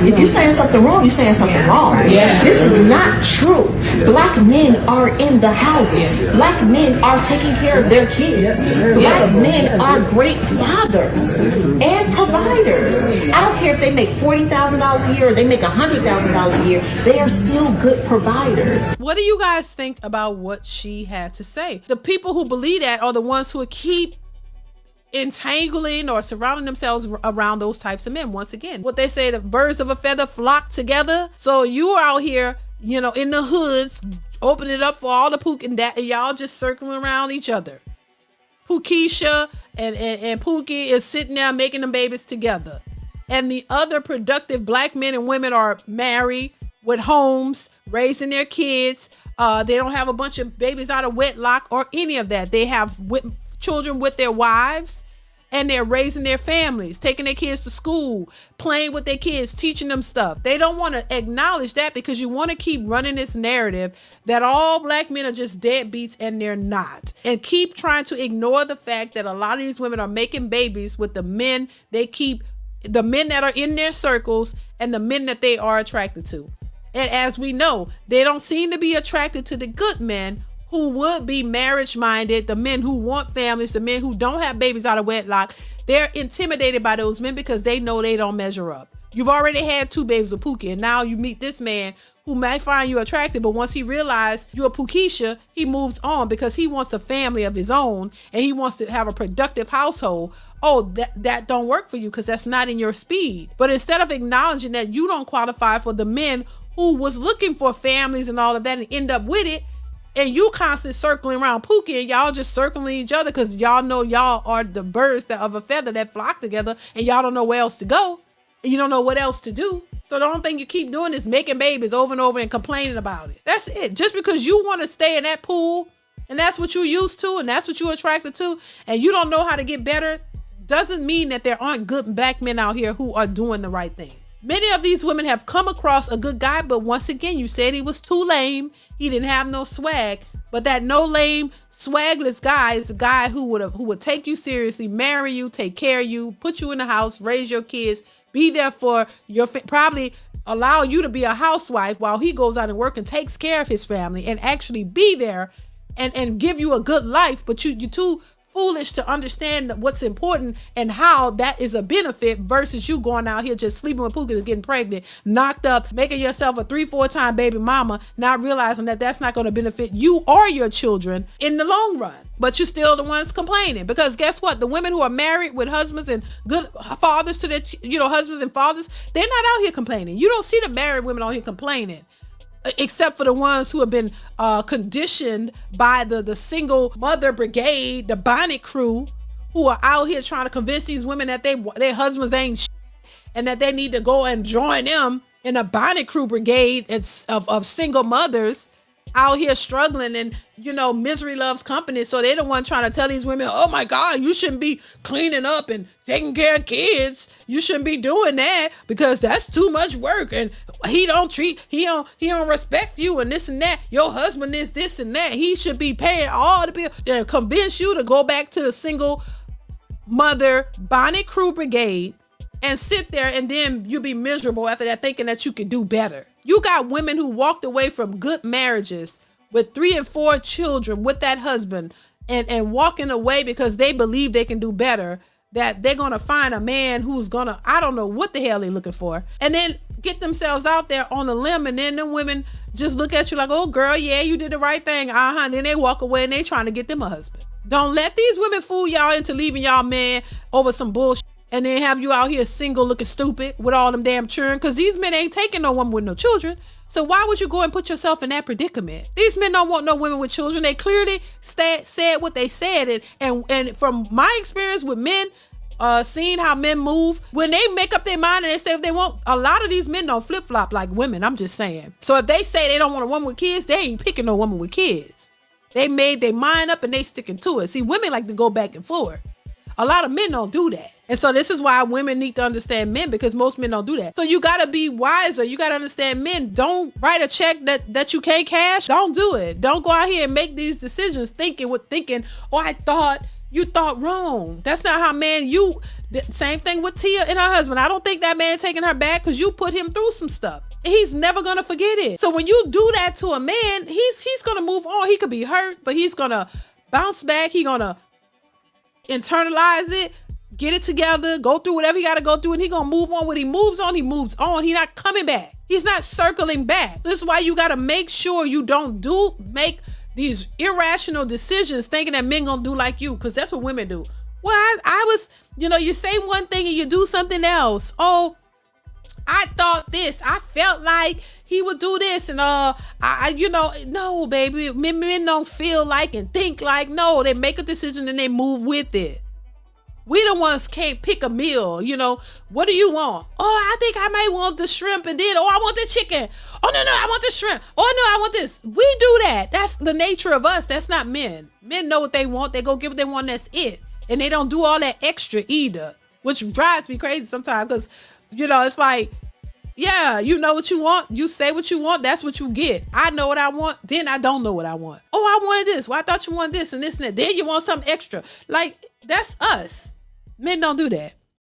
If you're saying something wrong, you're saying something wrong. This is not true. Black men are in the houses. Black men are taking care of their kids. Black men are great fathers and providers. I don't care if they make $40,000 a year or they make $100,000 a year. They are still good providers. What do you guys think about what she had to say? The people who believe that are the ones who keep entangling or surrounding themselves around those types of men. Once again, what they say, the birds of a feather flock together. So you are out here, you know, in the hoods, opening it up for all the Pook and that, and y'all just circling around each other. Pookisha and Pookie is sitting there making them babies together. And the other productive black men and women are married with homes, raising their kids. They don't have a bunch of babies out of wedlock or any of that. They have children with their wives, and they're raising their families, taking their kids to school, playing with their kids, teaching them stuff. They don't want to acknowledge that because you want to keep running this narrative that all black men are just deadbeats, and they're not. And keep trying to ignore the fact that a lot of these women are making babies with the men the men that are in their circles and the men that they are attracted to. And as we know, they don't seem to be attracted to the good men who would be marriage minded, the men who want families, the men who don't have babies out of wedlock. They're intimidated by those men because they know they don't measure up. You've already had 2 babies with Pookie, and now you meet this man who might find you attractive, but once he realizes you're a Pookisha, he moves on because he wants a family of his own and he wants to have a productive household. Oh, that don't work for you because that's not in your speed. But instead of acknowledging that you don't qualify for the men who was looking for families and all of that and end up with it, and you constantly circling around Pookie and y'all just circling each other because y'all know y'all are the birds of a feather that flock together, and y'all don't know where else to go and you don't know what else to do. So the only thing you keep doing is making babies over and over and complaining about it. That's it. Just because you want to stay in that pool and that's what you're used to and that's what you're attracted to, and you don't know how to get better, doesn't mean that there aren't good black men out here who are doing the right things. Many of these women have come across a good guy, but once again, you said he was too lame. He didn't have no swag. But that no lame, swagless guy is a guy who would take you seriously, marry you, take care of you, put you in the house, raise your kids, be there for your probably allow you to be a housewife while he goes out and work and takes care of his family and actually be there and give you a good life. But you're too foolish to understand what's important and how that is a benefit versus you going out here just sleeping with Pookie and getting pregnant, knocked up, making yourself a 3-4 time baby mama, not realizing that that's not going to benefit you or your children in the long run. But you're still the ones complaining because guess what? The women who are married with husbands and good fathers to their, husbands and fathers, they're not out here complaining. You don't see the married women out here complaining. Except for the ones who have been conditioned by the single mother brigade, the bonnet crew, who are out here trying to convince these women that their husbands ain't shit and that they need to go and join them in a bonnet crew brigade of single mothers out here struggling, and misery loves company. So they're the one trying to tell these women, oh my God, you shouldn't be cleaning up and taking care of kids. You shouldn't be doing that because that's too much work, and he don't respect you, and this and that. Your husband is this and that. He should be paying all the bills and convince you to go back to the single mother bonnet crew brigade and sit there, and then you'll be miserable after that thinking that you could do better. You got women who walked away from good marriages with 3 and 4 children with that husband and walking away because they believe they can do better, that they're going to find a man who's going to, I don't know what the hell they're looking for, and then get themselves out there on the limb, and then the women just look at you like, oh girl, yeah, you did the right thing. And then they walk away and they trying to get them a husband. Don't let these women fool y'all into leaving y'all man over some bullshit and then have you out here single looking stupid with all them damn children, because these men ain't taking no woman with no children. So why would you go and put yourself in that predicament? These men don't want no women with children. They clearly said what they said. And from my experience with men, seeing how men move, when they make up their mind and they say if they want, a lot of these men don't flip-flop like women. I'm just saying. So if they say they don't want a woman with kids, they ain't picking no woman with kids. They made their mind up and they sticking to it. See, women like to go back and forth. A lot of men don't do that. And so this is why women need to understand men, because most men don't do that. So you got to be wiser. You got to understand men. Don't write a check that you can't cash. Don't do it. Don't go out here and make these decisions thinking, oh, I thought, You thought wrong. That's not how same thing with Tia and her husband. I don't think that man taking her back because you put him through some stuff. He's never going to forget it. So when you do that to a man, he's going to move on. He could be hurt, but he's going to bounce back. He's going to internalize it, get it together, go through whatever he got to go through, and he's going to move on. When he moves on, he moves on. He's not coming back. He's not circling back. This is why you got to make sure you don't make these irrational decisions thinking that men gonna do like you, because that's what women do. Well, I was, you say one thing and you do something else. Oh, I thought this. I felt like he would do this, and no, baby. Men don't feel like and think like. No, they make a decision and they move with it. We the ones can't pick a meal. What do you want? Oh, I think I might want the shrimp, and then, I want the chicken. Oh, no, I want the shrimp. Oh, no, I want this. We do that. That's the nature of us. That's not men. Men know what they want. They go get what they want. That's it. And they don't do all that extra either, which drives me crazy sometimes because, it's like, yeah, you know what you want. You say what you want. That's what you get. I know what I want. Then I don't know what I want. Oh, I wanted this. Well, I thought you wanted this and this and that. Then you want something extra. Like, that's us. Men don't do that.